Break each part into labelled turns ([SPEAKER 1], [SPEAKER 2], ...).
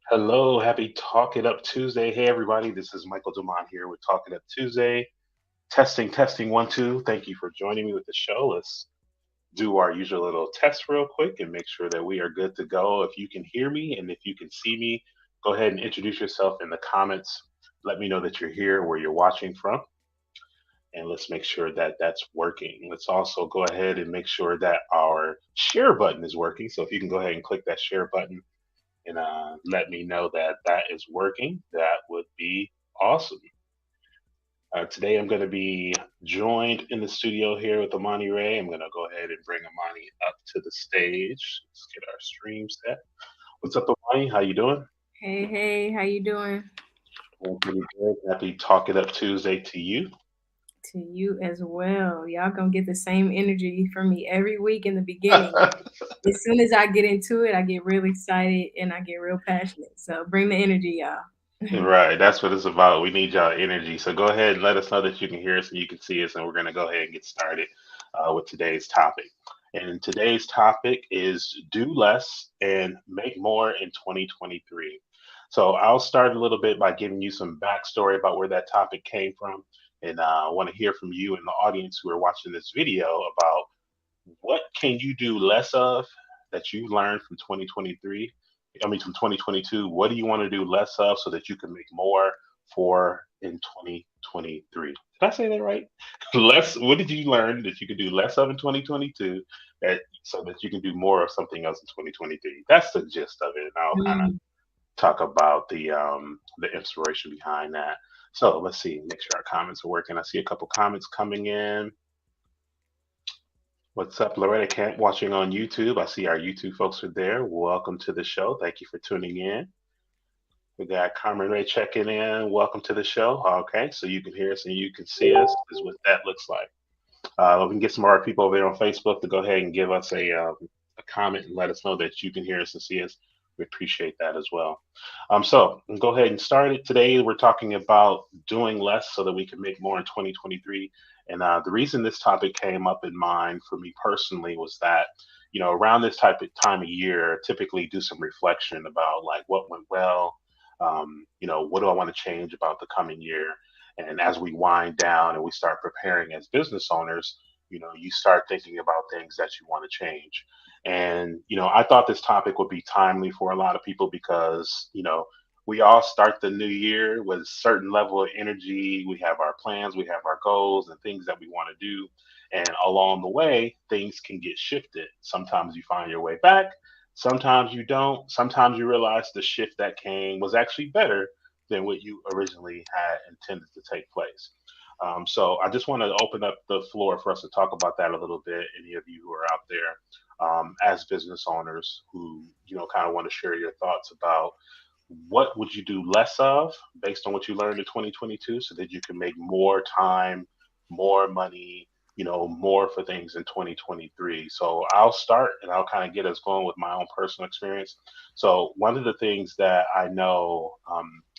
[SPEAKER 1] Hello, happy Talk It Up Tuesday. Hey, everybody, this is Michael Dumont here with Talk It Up Tuesday. Testing, testing, one, two. Thank you for joining me with the show. Let's do our usual little test real quick and make sure that we are good to go. If you can hear me and if you can see me, go ahead and introduce yourself in the comments. Let me know that you're here, where you're watching from, and let's make sure that that's working. Let's also go ahead and make sure that our share button is working. So if you can go ahead and click that share button and let me know that that is working, that would be awesome. Today I'm going to be joined in the studio here with Amani Ray. I'm going to go ahead and bring Amani up to the stage. Let's get our stream set. What's up, Amani? How you doing?
[SPEAKER 2] Hey, hey, how you doing?
[SPEAKER 1] Doing pretty good. Happy Talk It Up Tuesday to you.
[SPEAKER 2] To you as well. Y'all gonna get the same energy from me every week in the beginning. As soon as I get into it, I get real excited and I get real passionate. So bring the energy, y'all.
[SPEAKER 1] Right, that's what it's about. We need y'all energy. So go ahead and let us know that you can hear us and you can see us, and we're going to go ahead and get started with today's topic. And today's topic is do less and make more in 2023. So I'll start a little bit by giving you some backstory about where that topic came from. And I want to hear from you and the audience who are watching this video about what can you do less of that you learned from 2023? I mean, from 2022. What do you want to do less of so that you can make more for in 2023? Did I say that right? Less. What did you learn that you could do less of in 2022 that so that you can do more of something else in 2023? That's the gist of it. And I'll kind of
[SPEAKER 2] Mm,
[SPEAKER 1] talk about the inspiration behind that. So let's see. Make sure our comments are working. I see a couple comments coming in. What's up, Loretta Camp watching on YouTube? I see our YouTube folks are there. Welcome to the show. Thank you for tuning in. We got Carmen Ray checking in. Welcome to the show. Okay, so you can hear us and you can see us. Is what that looks like. We can get some more people over there on Facebook to go ahead and give us a comment and let us know that you can hear us and see us. We appreciate that as well. So go ahead and start it. Today we're talking about doing less so that we can make more in 2023. And the reason this topic came up in mind for me personally was that, around this type of time of year, typically do some reflection about like what went well. What do I want to change about the coming year? And as we wind down and we start preparing as business owners, you start thinking about things that you want to change. And, I thought this topic would be timely for a lot of people because, we all start the new year with a certain level of energy. We have our plans, we have our goals and things that we want to do. And along the way, things can get shifted. Sometimes you find your way back. Sometimes you don't. Sometimes you realize the shift that came was actually better than what you originally had intended to take place. So I just want to open up the floor for us to talk about that a little bit. Any of you who are out there as business owners who kind of want to share your thoughts about what would you do less of based on what you learned in 2022 so that you can make more time, more money, more for things in 2023. So I'll start and I'll kind of get us going with my own personal experience. So one of the things that I know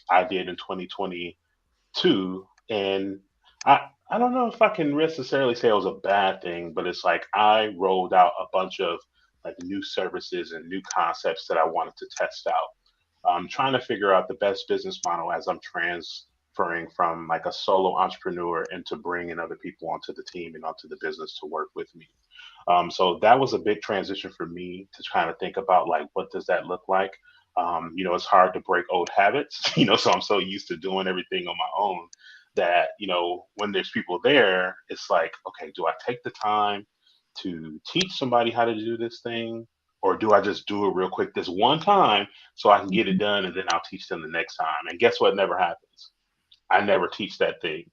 [SPEAKER 1] I did in 2022, and I don't know if I can necessarily say it was a bad thing, but it's like I rolled out a bunch of like new services and new concepts that I wanted to test out. I'm trying to figure out the best business model as I'm transferring from like a solo entrepreneur into bringing other people onto the team and onto the business to work with me. So that was a big transition for me to kind of think about like what does that look like. It's hard to break old habits, so I'm so used to doing everything on my own that when there's people there, it's like, okay, do I take the time to teach somebody how to do this thing, or do I just do it real quick this one time so I can get it done and then I'll teach them the next time? And guess what never happens? I never teach that thing.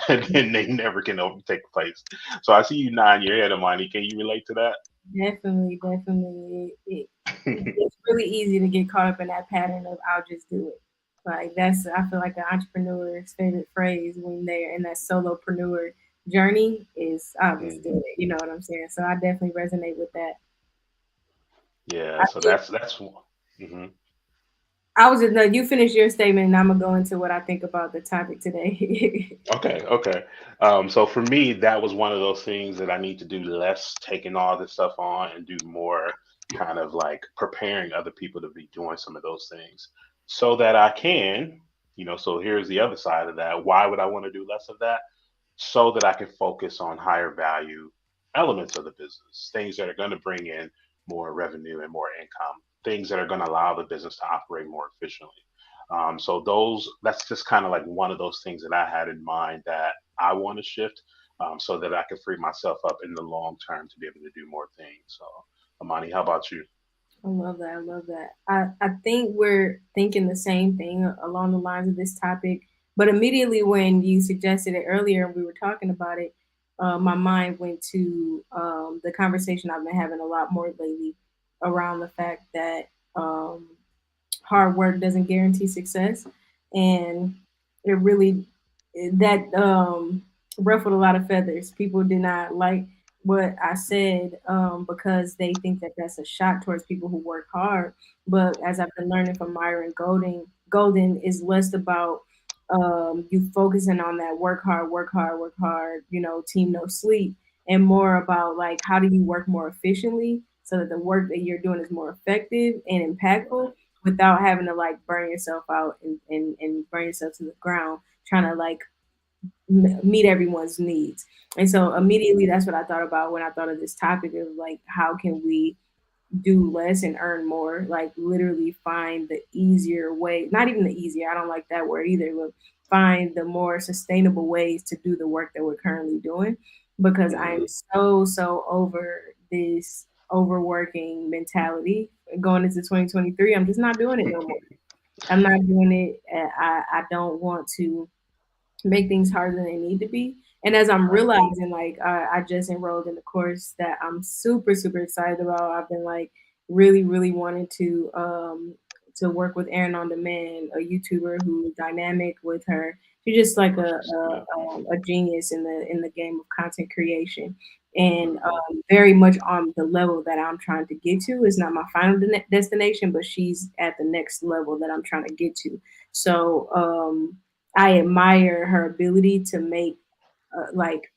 [SPEAKER 1] And then they never can take place. So I see you nodding your head, Amani. Can you relate to that?
[SPEAKER 2] definitely, definitely. It's really easy to get caught up in that pattern of I'll just do it. Like that's I feel like an entrepreneur's favorite phrase when they're in that solopreneur journey is I'll just do
[SPEAKER 1] Mhm.
[SPEAKER 2] it. You know what I'm saying? So I definitely resonate with that.
[SPEAKER 1] Yeah,
[SPEAKER 2] I
[SPEAKER 1] so
[SPEAKER 2] think
[SPEAKER 1] that's mhm.
[SPEAKER 2] I was just no, you finish your statement and I'm gonna go into what I think about the topic today.
[SPEAKER 1] Okay, okay. So for me, that was one of those things that I need to do less, taking all this stuff on and do more kind of like preparing other people to be doing some of those things so that I can, so here's the other side of that. Why would I want to do less of that? So that I can focus on higher value elements of the business, things that are going to bring in more revenue and more income, things that are going to allow the business to operate more efficiently. So that's just kind of like one of those things that I had in mind that I want to shift, so that I can free myself up in the long term to be able to do more things. So, Amani, how about you?
[SPEAKER 2] I love that. I love that. I think we're thinking the same thing along the lines of this topic. But immediately when you suggested it earlier and we were talking about it, my mind went to the conversation I've been having a lot more lately around the fact that hard work doesn't guarantee success. And it really, that ruffled a lot of feathers. People did not like what I said because they think that that's a shot towards people who work hard. But as I've been learning from Myron Golden is less about you focusing on that work hard, work hard, work hard, team no sleep, and more about like how do you work more efficiently so that the work that you're doing is more effective and impactful without having to like burn yourself out and burn yourself to the ground trying to like meet everyone's needs. And so immediately that's what I thought about when I thought of this topic of like how can we do less and earn more, like literally find the easier way, not even the easier, I don't like that word either, but find the more sustainable ways to do the work that we're currently doing, because I'm
[SPEAKER 1] Hmm.
[SPEAKER 2] so over this overworking mentality going into 2023. I'm just not doing it no more. I'm not doing it. I don't want to make things harder than they need to be. And as I'm
[SPEAKER 1] Right.
[SPEAKER 2] realizing, like, I just enrolled in a course that I'm super excited about. I've been like really wanting to work with Erin on Demand, a YouTuber who's dynamic with her. She's just like
[SPEAKER 1] Yeah.
[SPEAKER 2] a genius in the game of content creation, and
[SPEAKER 1] Hmm.
[SPEAKER 2] very much on the level that I'm trying to get to. It's not my final destination, but she's at the next level that I'm trying to get to. So I admire her ability to make like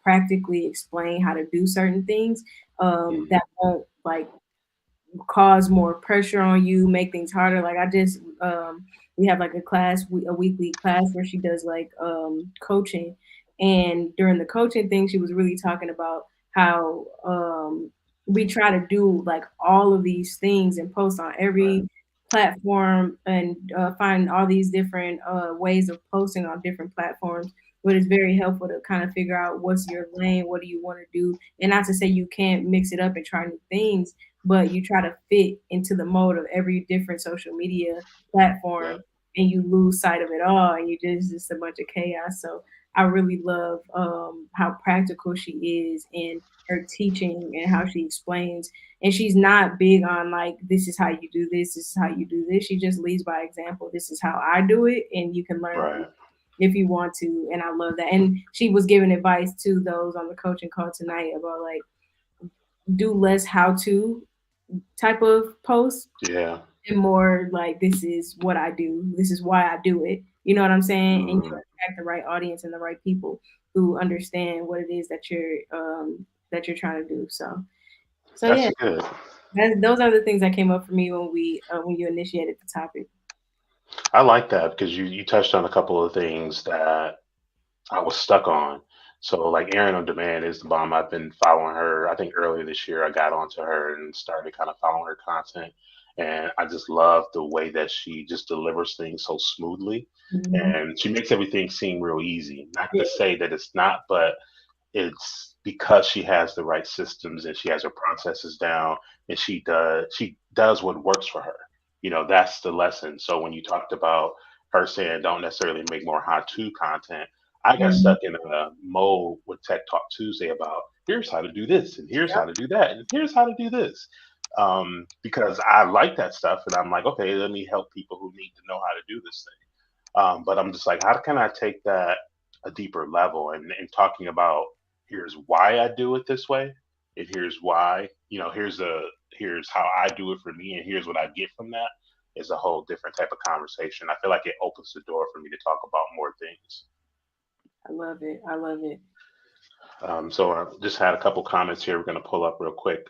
[SPEAKER 2] practically explain how to do certain things
[SPEAKER 1] Hmm.
[SPEAKER 2] that won't like cause more pressure on you, make things harder. Like I just we have like a class, a weekly class where she does like coaching, and during the coaching thing, she was really talking about how we try to do like all of these things and post on
[SPEAKER 1] Right.
[SPEAKER 2] every platform and find all these different ways of posting on different platforms. But it's very helpful to kind of figure out what's your lane, what do you want to do, and not to say you can't mix it up and try new things, but you try to fit into the mode of every different social media
[SPEAKER 1] Yeah.
[SPEAKER 2] platform and you lose sight of it all and you just a bunch of chaos. So I really love how practical she is in her teaching and how she explains. And she's not big on like this is how you do this is how you do this. She just leads by example. This is how I do it, and you can learn from
[SPEAKER 1] Right.
[SPEAKER 2] it if you want to. And I love that. And she was giving advice to those on the coaching call tonight about like do less how to type of post
[SPEAKER 1] Yeah.
[SPEAKER 2] and more like this is what I do, this is why I do it. You know what I'm saying? And you
[SPEAKER 1] Hmm.
[SPEAKER 2] attract the right audience and the right people who understand what it is that you're trying to do. So yeah,
[SPEAKER 1] That's good.
[SPEAKER 2] those are the things that came up for me when you initiated the topic.
[SPEAKER 1] I like that because you touched on a couple of things that I was stuck on. So like Erin on Demand is the bomb. I've been following her. I think earlier this year I got onto her and started kind of following her content. And I just love the way that she just delivers things so smoothly.
[SPEAKER 2] Mm-hmm.
[SPEAKER 1] And she makes everything seem real easy. Not to say that it's not, but it's because she has the right systems and she has her processes down and she does what works for her. That's the lesson. So when you talked about her saying don't necessarily make more how to content, I got
[SPEAKER 2] Mm-hmm.
[SPEAKER 1] stuck in a mode with Tech Talk Tuesday about here's how to do this and here's how to do that and here's how to do this. Because I like that stuff and I'm like, okay, let me help people who need to know how to do this thing. But I'm just like, how can I take that a deeper level and talking about here's why I do it this way, and here's why, here's how I do it for me, and here's what I get from that is a whole different type of conversation. I feel like it opens the door for me to talk about more things.
[SPEAKER 2] I love it. I love it.
[SPEAKER 1] So I just had a couple comments here we're going to pull up real quick.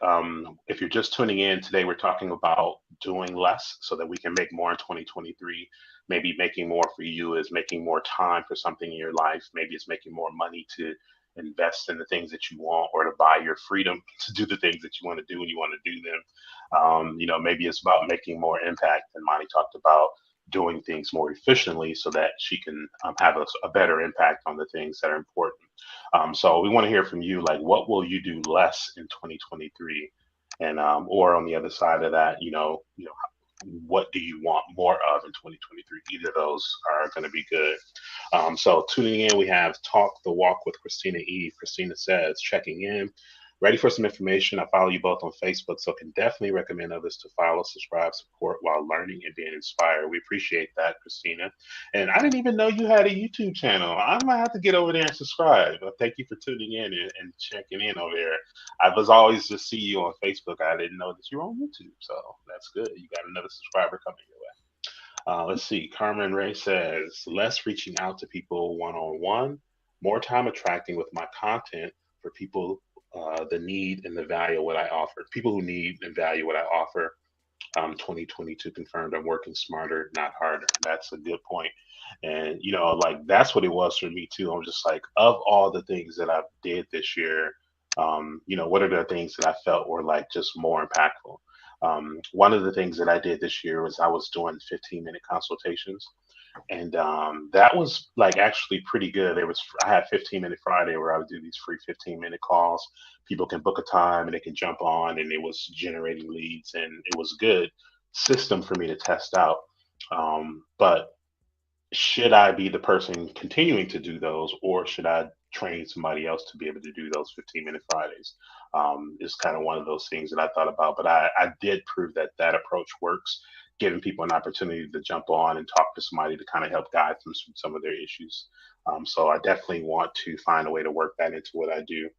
[SPEAKER 1] If you're just tuning in today, we're talking about doing less so that we can make more in 2023. Maybe making more for you is making more time for something in your life. Maybe it's making more money to invest in the things that you want or to buy your freedom to do the things that you want to do when you want to do them. Maybe it's about making more impact. And Monty talked about doing things more efficiently so that she can have a better impact on the things that are important. So we want to hear from you, like what will you do less in 2023, and or on the other side of that, what do you want more of in 2023? Either of those are going to be good. So tuning in, we have Talk the Walk with Christina E. Christina says, checking in. Ready for some information. I follow you both on Facebook, so can definitely recommend others to follow, subscribe, support while learning and being inspired. We appreciate that, Christina. And I didn't even know you had a YouTube channel. I might have to get over there and subscribe. Thank you for tuning in and checking in over there. I was always just see you on Facebook. I didn't know that you're on YouTube, so that's good. You got another subscriber coming your way. Let's see. Carmen Ray says, less reaching out to people one on one, more time attracting with my content for people, the need and the value of what I offer. People who need and value what I offer. 2022 confirmed I'm working smarter, not harder. That's a good point. And, like that's what it was for me too. I'm just like, of all the things that I did this year, what are the things that I felt were like just more impactful? One of the things that I did this year was I was doing 15-minute consultations, and that was like actually pretty good. I had 15-minute Friday where I would do these free 15-minute calls. People can book a time and they can jump on, and it was generating leads, and it was a good system for me to test out. But should I be the person continuing to do those, or should I train somebody else to be able to do those 15-minute Fridays? Is kind of one of those things that I thought about, but I did prove that that approach works, giving people an opportunity to jump on and talk to somebody to kind of help guide them through some of their issues. So I definitely want to find a way to work that into what I do.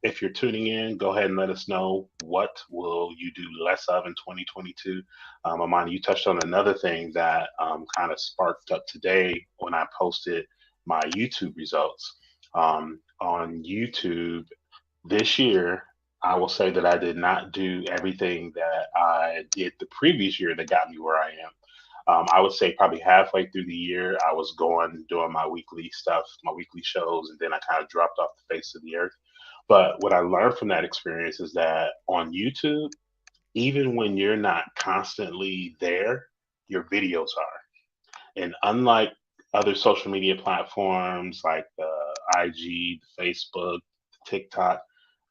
[SPEAKER 1] If you're tuning in, go ahead and let us know what will you do less of in 2022. Amani, you touched on another thing that kind of sparked up today when I posted my YouTube results. On YouTube this year, I will say that I did not do everything that I did the previous year that got me where I am. I would say probably halfway through the year, I was going doing my weekly stuff, my weekly shows, and then I kind of dropped off the face of the earth. But what I learned from that experience is that on YouTube, even when you're not constantly there, your videos are. And unlike other social media platforms like the IG, the Facebook, TikTok,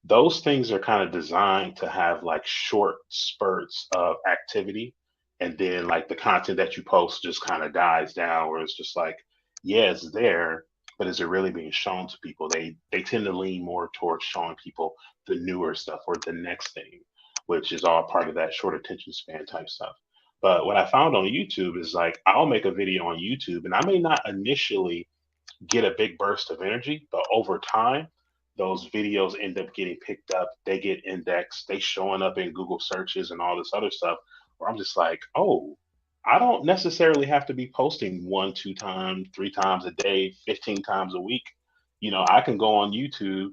[SPEAKER 1] those things are kind of designed to have like short spurts of activity. And then like the content that you post just kind of dies down, where it's just like, yeah, it's there, but is it really being shown to people? They tend to lean more towards showing people the newer stuff or the next thing, which is all part of that short attention span type stuff. But what I found on YouTube is like I'll make a video on YouTube and I may not initially get a big burst of energy, but over time, those videos end up getting picked up. They get indexed. They showing up in Google searches and all this other stuff. Where I'm just like, oh, I don't necessarily have to be posting one, two times, three times a day, 15 times a week. I can go on YouTube,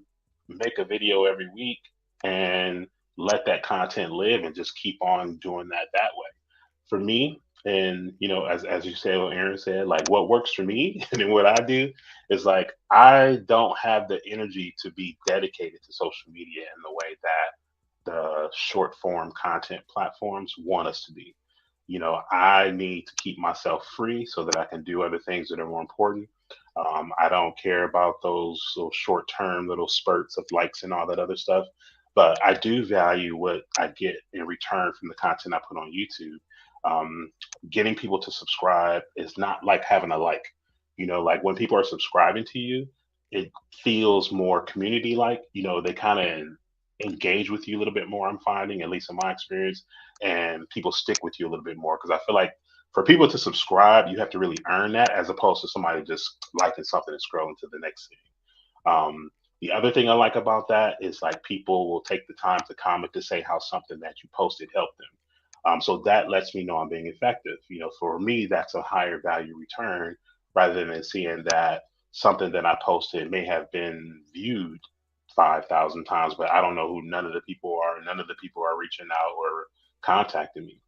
[SPEAKER 1] make a video every week, and let that content live and just keep on doing that way. For me, and as you said, what Aaron said, like what works for me and then what I do is like I don't have the energy to be dedicated to social media in the way that the short form content platforms want us to be. I need to keep myself free so that I can do other things that are more important. I don't care about those little short term little spurts of likes and all that other stuff, but I do value what I get in return from the content I put on YouTube. Getting people to subscribe is not like having a like. Like when people are subscribing to you, it feels more community like. They kind of engage with you a little bit more. I'm finding, at least in my experience, and people stick with you a little bit more because I feel like for people to subscribe, you have to really earn that as opposed to somebody just liking something and scrolling to the next thing. The other thing I like about that is like people will take the time to comment to say how something that you posted helped them. So that lets me know I'm being effective. For me, that's a higher value return rather than seeing that something that I posted may have been viewed 5,000 times, but I don't know who none of the people are. None of the people are reaching out or contacting me.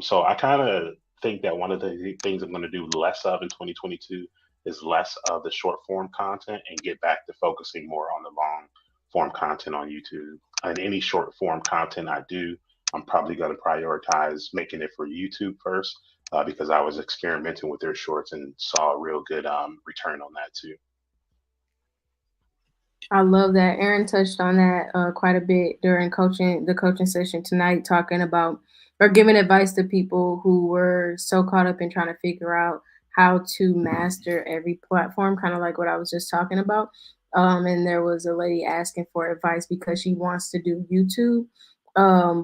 [SPEAKER 1] So I kind of think that one of the things I'm going to do less of in 2022 is less of the short form content and get back to focusing more on the long form content on YouTube. And any short form content I do, I'm probably going to prioritize making it for YouTube first because I was experimenting with their shorts and saw a real good return on that too.
[SPEAKER 2] I love that. Aaron touched on that quite a bit during the coaching session tonight, talking about or giving advice to people who were so caught up in trying to figure out how to master every platform, kind of like what I was just talking about. And there was a lady asking for advice because she wants to do YouTube,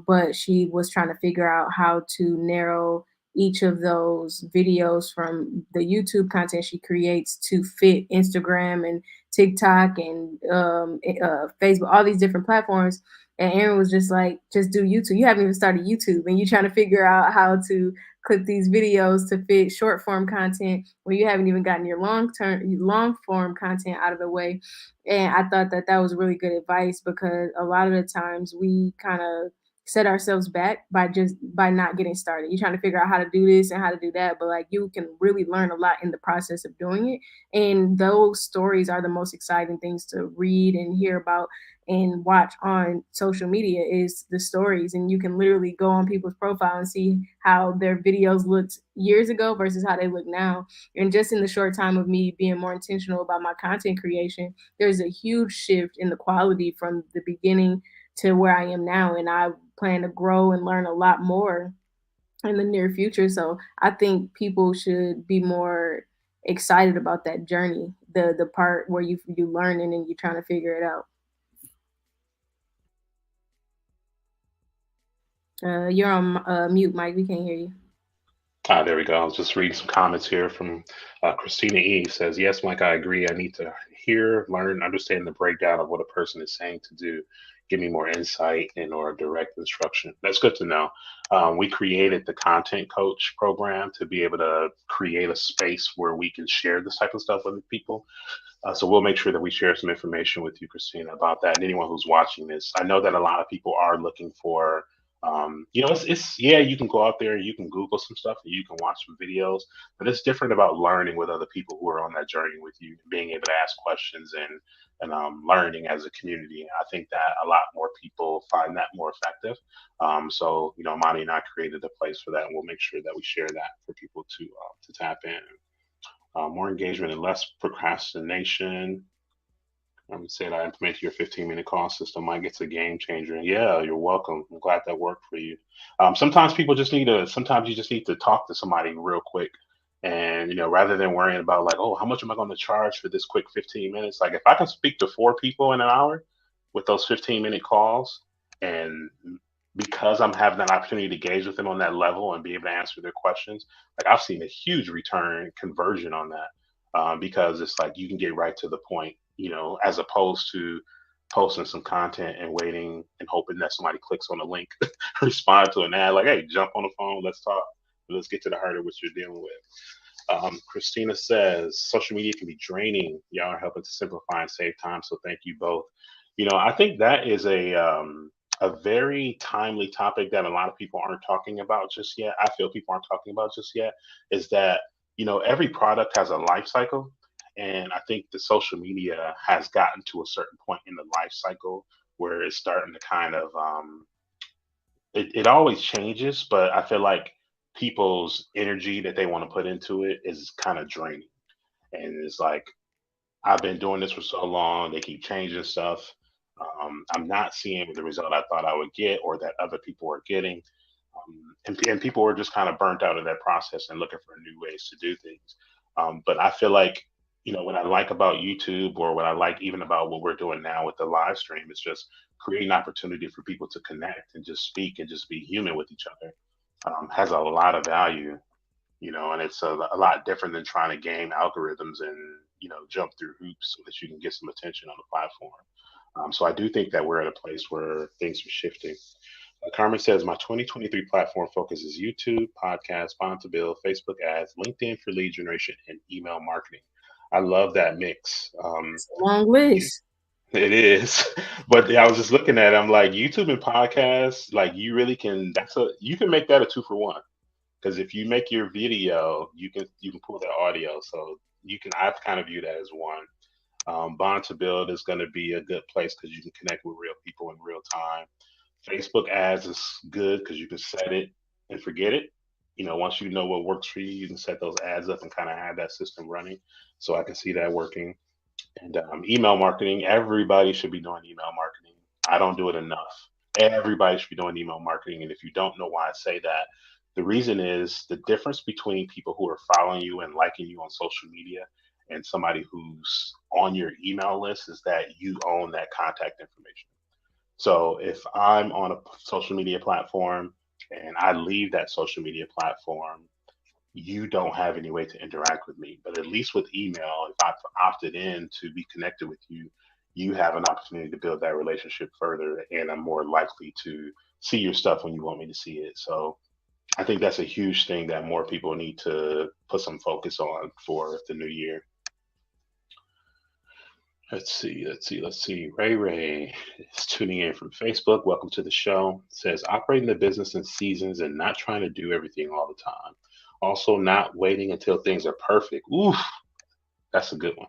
[SPEAKER 2] but she was trying to figure out how to narrow each of those videos from the YouTube content she creates to fit Instagram and TikTok and Facebook, all these different platforms. And Aaron was just like, just do YouTube. You haven't even started YouTube, and you're trying to figure out how to clip these videos to fit short form content when you haven't even gotten your long form content out of the way. And I thought that that was really good advice because a lot of the times we kind of set ourselves back by not getting started. You're trying to figure out how to do this and how to do that, but like you can really learn a lot in the process of doing it, and those stories are the most exciting things to read and hear about and watch on social media is the stories. And you can literally go on people's profile and see how their videos looked years ago versus how they look now. And just in the short time of me being more intentional about my content creation, there's a huge shift in the quality from the beginning to where I am now. And I plan to grow and learn a lot more in the near future. So I think people should be more excited about that journey, the part where you learning and you're trying to figure it out. You're on mute, Mike. We can't hear you.
[SPEAKER 1] Ah, there we go. I was just reading some comments here from Christina E. Says, yes, Mike, I agree. I need to hear, learn, understand the breakdown of what a person is saying to do. Give me more insight and or direct instruction. That's good to know. We created the Content Coach program to be able to create a space where we can share this type of stuff with people. So we'll make sure that we share some information with you, Christina, about that. And anyone who's watching this, I know that a lot of people are looking for, it's yeah, you can go out there and you can Google some stuff and you can watch some videos, but it's different about learning with other people who are on that journey with you, being able to ask questions and learning as a community. I think that a lot more people find that more effective. So Monty and I created a place for that, and we'll make sure that we share that for people to tap in. More engagement and less procrastination. I'm saying I implemented your 15-minute call system. Mike, it's a game changer. Yeah, you're welcome. I'm glad that worked for you. Sometimes people just need to. Sometimes you just need to talk to somebody real quick, and rather than worrying about like, oh, how much am I going to charge for this quick 15 minutes? Like, if I can speak to four people in an hour with those 15-minute calls, and because I'm having that opportunity to engage with them on that level and be able to answer their questions, like I've seen a huge return conversion on that because it's like you can get right to the point, as opposed to posting some content and waiting and hoping that somebody clicks on a link, respond to an ad like, hey, jump on the phone, let's talk, let's get to the heart of what you're dealing with. Christina says social media can be draining. Y'all are helping to simplify and save time, so thank you both. I think that is a very timely topic that a lot of people aren't talking about just yet. I feel people aren't talking about just yet is that, every product has a life cycle. And I think the social media has gotten to a certain point in the life cycle where it's starting to kind of, it always changes, but I feel like people's energy that they want to put into it is kind of draining. And it's like, I've been doing this for so long. They keep changing stuff. I'm not seeing the result I thought I would get or that other people are getting. And people are just kind of burnt out of that process and looking for new ways to do things. But I feel like, what I like about YouTube or what I like even about what we're doing now with the live stream is just creating opportunity for people to connect and just speak and just be human with each other. Has a lot of value, and it's a lot different than trying to game algorithms and jump through hoops so that you can get some attention on the platform. So I do think that we're at a place where things are shifting. Carmen says my 2023 platform focuses YouTube, podcast, sponsor bill, Facebook ads, LinkedIn for lead generation, and email marketing. I love that mix.
[SPEAKER 2] It's a long list.
[SPEAKER 1] It is, but I was just looking at it. I'm like YouTube and podcasts. Like you really can. You can make that a two for one. Because if you make your video, you can pull the audio. So you can. I kind of view that as one. Bond to Build is going to be a good place because you can connect with real people in real time. Facebook ads is good because you can set it and forget it. Once you know what works for you, you can set those ads up and kind of have that system running. So I can see that working. And email marketing, everybody should be doing email marketing. I don't do it enough. Everybody should be doing email marketing. And if you don't know why I say that, the reason is the difference between people who are following you and liking you on social media and somebody who's on your email list is that you own that contact information. So if I'm on a social media platform and I leave that social media platform, you don't have any way to interact with me. But at least with email, if I've opted in to be connected with you, you have an opportunity to build that relationship further, and I'm more likely to see your stuff when you want me to see it. So I think that's a huge thing that more people need to put some focus on for the new year. Let's see. Ray is tuning in from Facebook. Welcome to the show. Says operating the business in seasons and not trying to do everything all the time. Also, not waiting until things are perfect. Oof, that's a good one.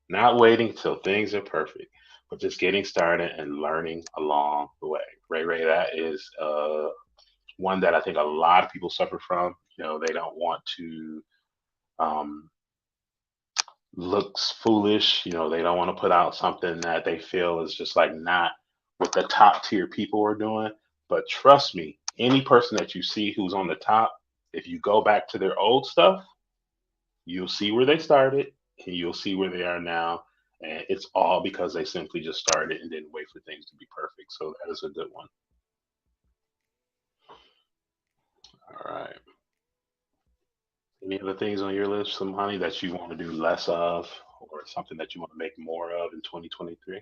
[SPEAKER 1] Not waiting until things are perfect, but just getting started and learning along the way. Ray, that is one that I think a lot of people suffer from. They don't want to um, looks foolish. They don't want to put out something that they feel is just like not what the top tier people are doing. But trust me, any person that you see who's on the top, if you go back to their old stuff, you'll see where they started and you'll see where they are now. And it's all because they simply just started and didn't wait for things to be perfect. So that is a good one. All right. Any other things on your list, some honey that you want to do less of or something that you want to make more of in 2023?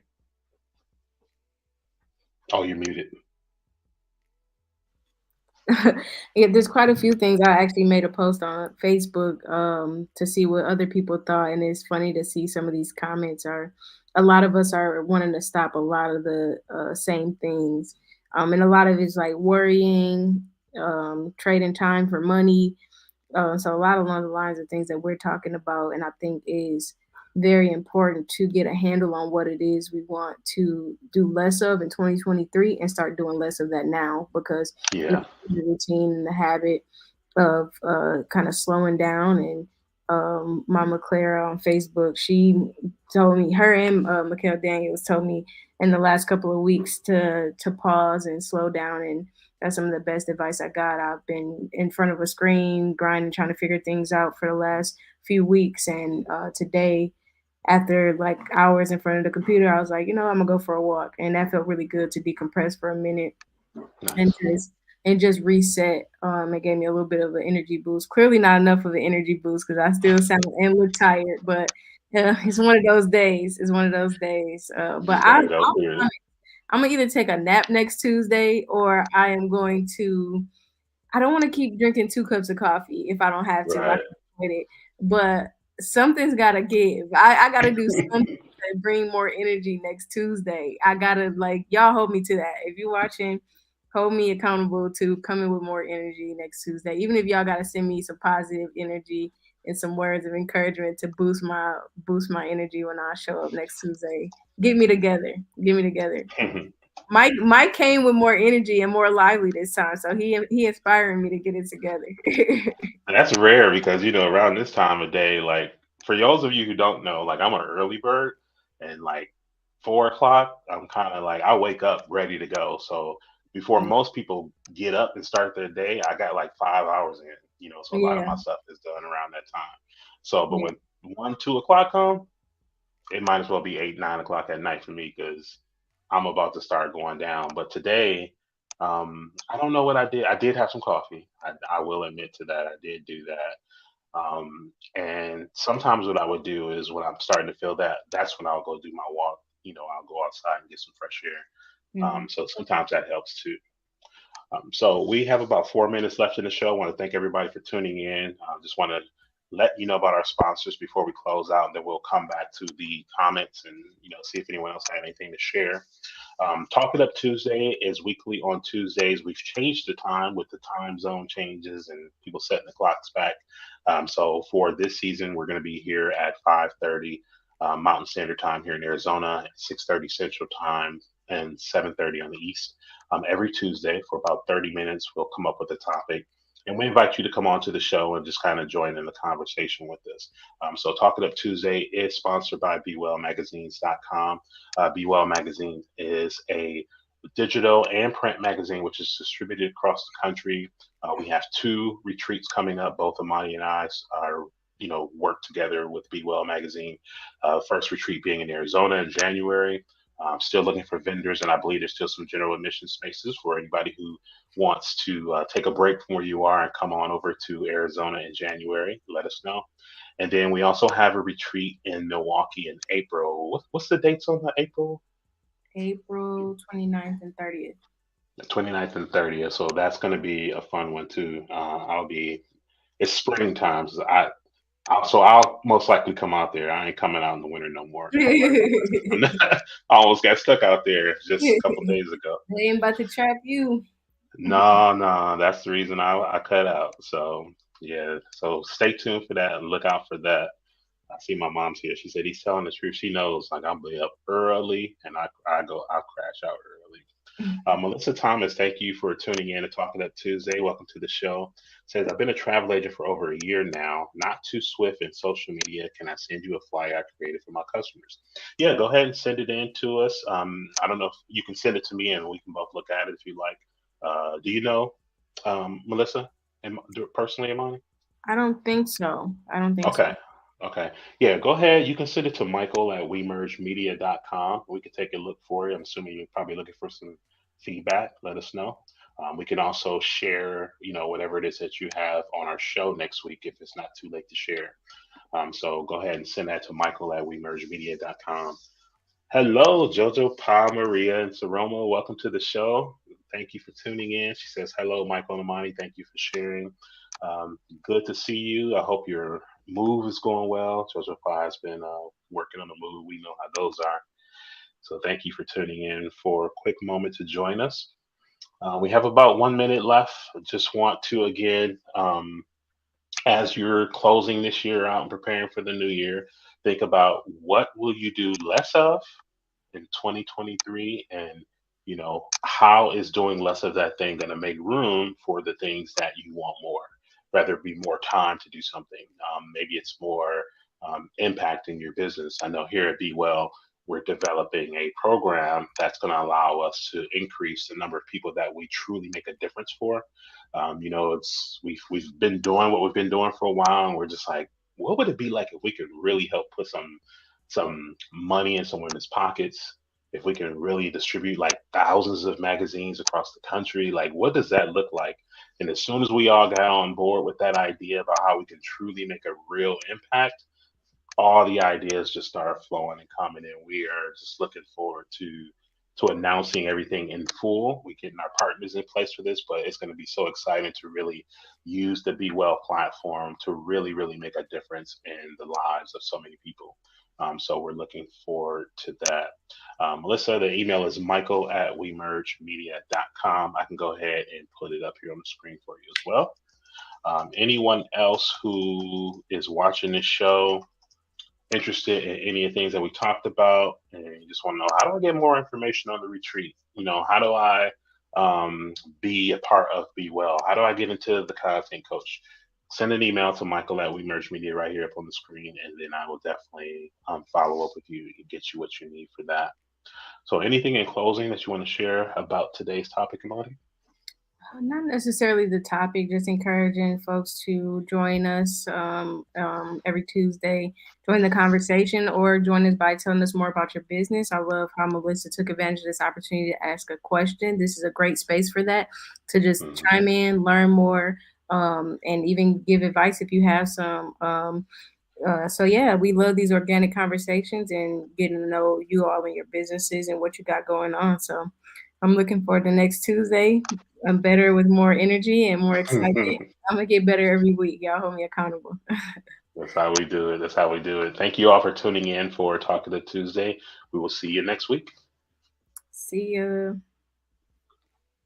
[SPEAKER 1] Oh, you're muted.
[SPEAKER 2] Yeah, there's quite a few things. I actually made a post on Facebook to see what other people thought, and it's funny to see some of these comments are. A lot of us are wanting to stop a lot of the same things, and a lot of it's like worrying, trading time for money. So a lot along the lines of things that we're talking about, and I think is very important to get a handle on what it is we want to do less of in 2023 and start doing less of that now because
[SPEAKER 1] Yeah.
[SPEAKER 2] the routine and the habit of kind of slowing down. And Mama Clara on Facebook, she told me, her and Mikhail Daniels told me in the last couple of weeks to pause and slow down. And that's some of the best advice I got. I've been in front of a screen, grinding, trying to figure things out for the last few weeks. And today, after like hours in front of the computer, I was like, I'm gonna go for a walk, and that felt really good to decompress for a minute and
[SPEAKER 1] Nice.
[SPEAKER 2] just reset. It gave me a little bit of an energy boost. Clearly, not enough of an energy boost because I still sound and look tired. But it's one of those days. It's one of those days.
[SPEAKER 1] You
[SPEAKER 2] But
[SPEAKER 1] just gotta go through it.
[SPEAKER 2] I'm gonna either take a nap next Tuesday or I am going to. I don't want to keep drinking 2 cups of coffee if I don't have to. I
[SPEAKER 1] Right.
[SPEAKER 2] can quit it. But something's gotta give. I gotta do something that bring more energy next Tuesday. I gotta like y'all hold me to that. If you're watching, hold me accountable to coming with more energy next Tuesday. Even if y'all gotta send me some positive energy and some words of encouragement to boost my energy when I show up next Tuesday. Get me together. Get me together.
[SPEAKER 1] And
[SPEAKER 2] Mike came with more energy and more lively this time, so he inspiring me to get it together.
[SPEAKER 1] that's rare because around this time of day, like for those of you who don't know, like I'm an early bird, and like 4 o'clock, I'm kind of like I wake up ready to go. So before most people get up and start their day, I got like 5 hours in. So a lot of
[SPEAKER 2] Yeah,
[SPEAKER 1] my stuff is done around that time. So, but
[SPEAKER 2] yeah,
[SPEAKER 1] when 1, 2 o'clock come, it might as well be 8, 9 o'clock at night for me because I'm about to start going down. But today, I don't know what I did. I did have some coffee. I will admit to that. I did do that. And sometimes what I would do is when I'm starting to feel that, that's when I'll go do my walk. I'll go outside and get some fresh air.
[SPEAKER 2] mhm.
[SPEAKER 1] So sometimes that helps too. So we have about 4 minutes left in the show. I want to thank everybody for tuning in. I just want to let you know about our sponsors before we close out, and then we'll come back to the comments and see if anyone else had anything to share. Talk It Up Tuesday is weekly on Tuesdays. We've changed the time with the time zone changes and people setting the clocks back. So for this season, we're going to be here at 5:30 Mountain Standard Time here in Arizona, 6:30 Central Time, and 7:30 on the East. Every Tuesday for about 30 minutes, we'll come up with a topic. And we invite you to come on to the show and just kind of join in the conversation with us. So, Talk It Up Tuesday is sponsored by BeWellMagazines.com. Be Well Magazine is a digital and print magazine which is distributed across the country. We have two retreats coming up. Both Amani and I are work together with Be Well Magazine. First retreat being in Arizona in January. Still looking for vendors, and I believe there's still some general admission spaces for anybody who wants to take a break from where you are and come on over to Arizona in January. Let us know. And then we also have a retreat in Milwaukee in April. What's the dates on the April?
[SPEAKER 2] April 29th and 30th.
[SPEAKER 1] 29th and 30th. So that's going to be a fun one too. It's springtime. So I'll most likely come out there. I ain't coming out in the winter no more. I almost got stuck out there just a couple days ago.
[SPEAKER 2] They ain't about to trap you.
[SPEAKER 1] No, that's the reason I cut out. So yeah, so stay tuned for that and look out for that. I see my mom's here. She said he's telling the truth. She knows like I'll be up early and I'll crash out early. Melissa Thomas, thank you for tuning in to Talk It Up Tuesday. Welcome to the show. Says, I've been a travel agent for over a year now. Not too swift in social media. Can I send you a flyer I created for my customers? Yeah, go ahead and send it in to us. I don't know if you can send it to me and we can both look at it if you like. Do you know Melissa and personally, Imani?
[SPEAKER 2] I don't think so.
[SPEAKER 1] Okay. Okay. Yeah, go ahead. You can send it to Michael at WeMergeMedia.com. We can take a look for you. I'm assuming you're probably looking for some feedback. Let us know. We can also share, whatever it is that you have on our show next week if it's not too late to share. So go ahead and send that to Michael at WeMergeMedia.com. Hello, Jojo, Pa, Maria, and Saroma. Welcome to the show. Thank you for tuning in. She says, hello, Michael and Amani. Thank you for sharing. Good to see you. I hope your move is going well. Jojo Pa has been working on the move. We know how those are. So thank you for tuning in for a quick moment to join us. We have about 1 minute left. I just want to, again, as you're closing this year out and preparing for the new year, think about what will you do less of in 2023 and how is doing less of that thing going to make room for the things that you want more, whether it be more time to do something, maybe it's more impact in your business. I know here at Be Well, we're developing a program that's going to allow us to increase the number of people that we truly make a difference for. It's we've been doing what we've been doing for a while, and we're just like, what would it be like if we could really help put some money in some women's pockets? If we can really distribute like thousands of magazines across the country, like what does that look like? And as soon as we all got on board with that idea about how we can truly make a real impact, all the ideas just start flowing and coming in. We are just looking forward to announcing everything in full. We getting our partners in place for this, but it's going to be so exciting to really use the Be Well platform to really, really make a difference in the lives of so many people. So we're looking forward to that. Melissa, the email is michael at wemergemedia.com. I can go ahead and put it up here on the screen for you as well. Anyone else who is watching this show interested in any of the things that we talked about and you just want to know, how do I get more information on the retreat? How do I be a part of Be Well? How do I get into the content coach? Send an email to Michael at WeMerge Media right here up on the screen, and then I will definitely follow up with you and get you what you need for that. So anything in closing that you want to share about today's topic, Amani?
[SPEAKER 2] Not necessarily the topic, just encouraging folks to join us every Tuesday, join the conversation, or join us by telling us more about your business. I love how Melissa took advantage of this opportunity to ask a question. This is a great space for that, to just chime in, learn more, and even give advice if you have some. So yeah, we love these organic conversations and getting to know you all and your businesses and what you got going on. So I'm looking forward to next Tuesday. I'm better with more energy and more excitement. I'm gonna get better every week. Y'all hold me accountable.
[SPEAKER 1] That's how we do it. That's how we do it. Thank you all for tuning in for Talking to Tuesday. We will see you next week.
[SPEAKER 2] See ya.